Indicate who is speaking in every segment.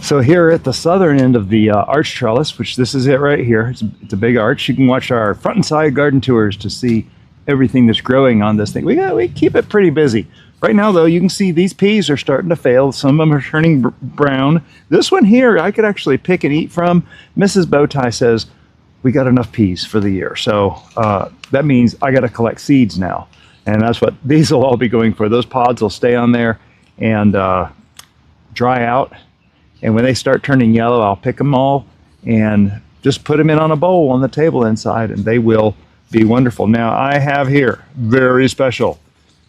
Speaker 1: So here at the southern end of the arch trellis, which this is it right here, it's a big arch. You can watch our front and side garden tours to see everything that's growing on this thing. We keep it pretty busy. Right now though, you can see these peas are starting to fail. Some of them are turning brown. This one here, I could actually pick and eat from. Mrs. Bowtie says, we got enough peas for the year. So that means I got to collect seeds now. And that's what these will all be going for. Those pods will stay on there and dry out. And when they start turning yellow, I'll pick them all and just put them in on a bowl on the table inside, and they will be wonderful. Now I have here, very special,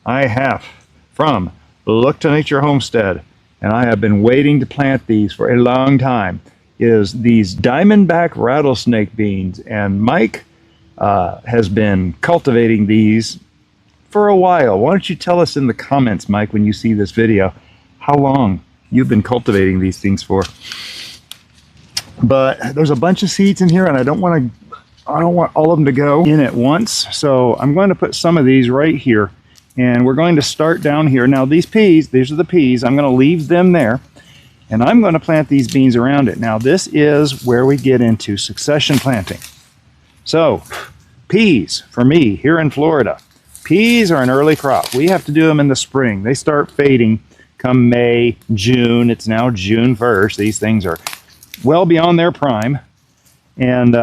Speaker 1: I have from to-NatureHomestead, and I have been waiting to plant these for a long time, is these Diamondback Rattlesnake Beans. And Mike has been cultivating these for a while. Why don't you tell us in the comments, Mike, when you see this video, how long you've been cultivating these things for. But there's a bunch of seeds in here, and I don't want all of them to go in at once. So I'm going to put some of these right here, and we're going to start down here. Now these peas, these are the peas. I'm going to leave them there, and I'm going to plant these beans around it. Now this is where we get into succession planting. So peas, for me here in Florida, peas are an early crop. We have to do them in the spring. They start fading come May, June. It's now June 1st. These things are well beyond their prime. And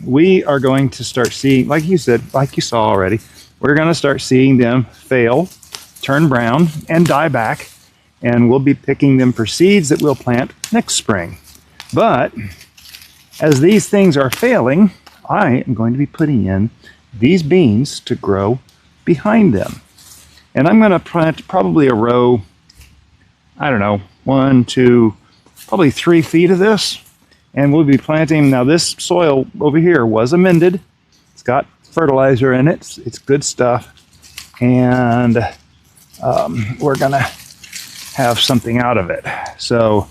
Speaker 1: we are going to start seeing, like you said, like you saw already, we're going to start seeing them fail, turn brown, and die back. And we'll be picking them for seeds that we'll plant next spring. But as these things are failing, I am going to be putting in these beans to grow behind them. And I'm going to plant probably a row, I don't know, 1, 2, probably 3 feet of this. And we'll be planting, now this soil over here was amended. It's got fertilizer in it. It's good stuff. And we're gonna have something out of it. So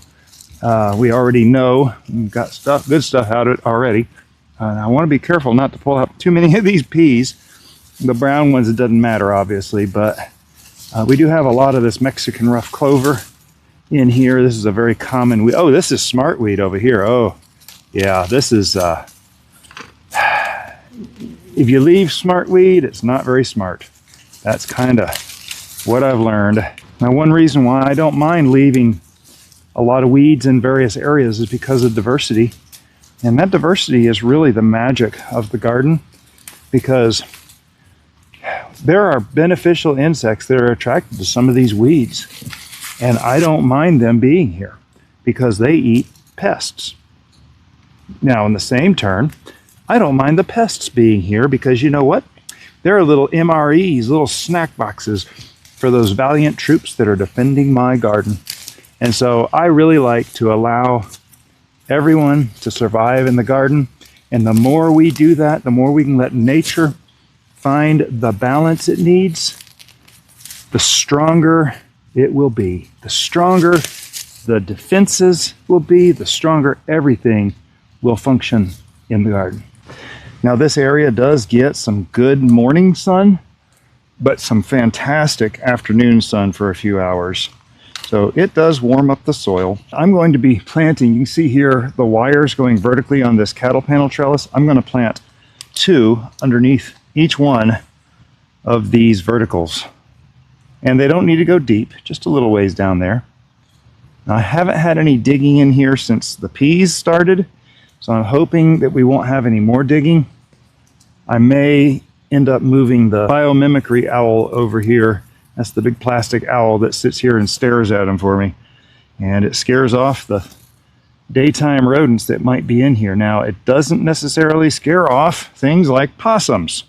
Speaker 1: we already know we've got good stuff out of it already. I want to be careful not to pull out too many of these peas. The brown ones, it doesn't matter obviously, but we do have a lot of this Mexican rough clover in here. This is a very common weed. Oh, this is smartweed over here. Oh, yeah, this is, if you leave smartweed, it's not very smart. That's kind of what I've learned. Now, one reason why I don't mind leaving a lot of weeds in various areas is because of diversity. And that diversity is really the magic of the garden, because there are beneficial insects that are attracted to some of these weeds. And I don't mind them being here because they eat pests. Now, in the same turn, I don't mind the pests being here because you know what? There are little MREs, little snack boxes for those valiant troops that are defending my garden. And so I really like to allow everyone to survive in the garden. And the more we do that, the more we can let nature find the balance it needs, the stronger it will be. The stronger the defenses will be, the stronger everything will function in the garden. Now this area does get some good morning sun, but some fantastic afternoon sun for a few hours. So it does warm up the soil. I'm going to be planting, you can see here the wires going vertically on this cattle panel trellis. I'm going to plant 2 underneath each one of these verticals. And they don't need to go deep, just a little ways down there. Now, I haven't had any digging in here since the peas started, so I'm hoping that we won't have any more digging. I may end up moving the biomimicry owl over here. That's the big plastic owl that sits here and stares at them for me. And it scares off the daytime rodents that might be in here. Now, it doesn't necessarily scare off things like possums.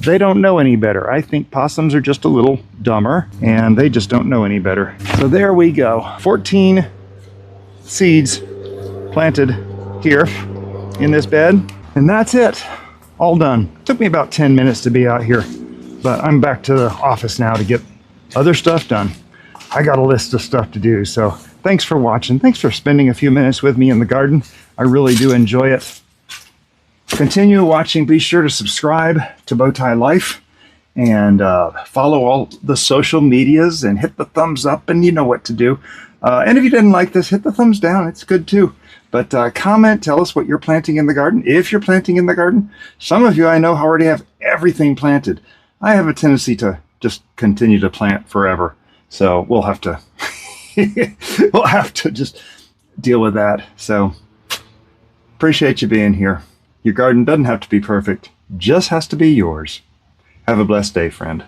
Speaker 1: They don't know any better. I think possums are just a little dumber, and they just don't know any better. So there we go. 14 seeds planted here in this bed, and that's it. All done. Took me about 10 minutes to be out here, but I'm back to the office now to get other stuff done. I got a list of stuff to do, so thanks for watching. Thanks for spending a few minutes with me in the garden. I really do enjoy it. Continue watching. Be sure to subscribe to Bowtie Life and follow all the social medias and hit the thumbs up, and you know what to do. And if you didn't like this, hit the thumbs down. It's good too. But comment, tell us what you're planting in the garden, if you're planting in the garden. Some of you I know already have everything planted. I have a tendency to just continue to plant forever. So we'll have to we'll have to just deal with that. So appreciate you being here. Your garden doesn't have to be perfect, just has to be yours. Have a blessed day, friend.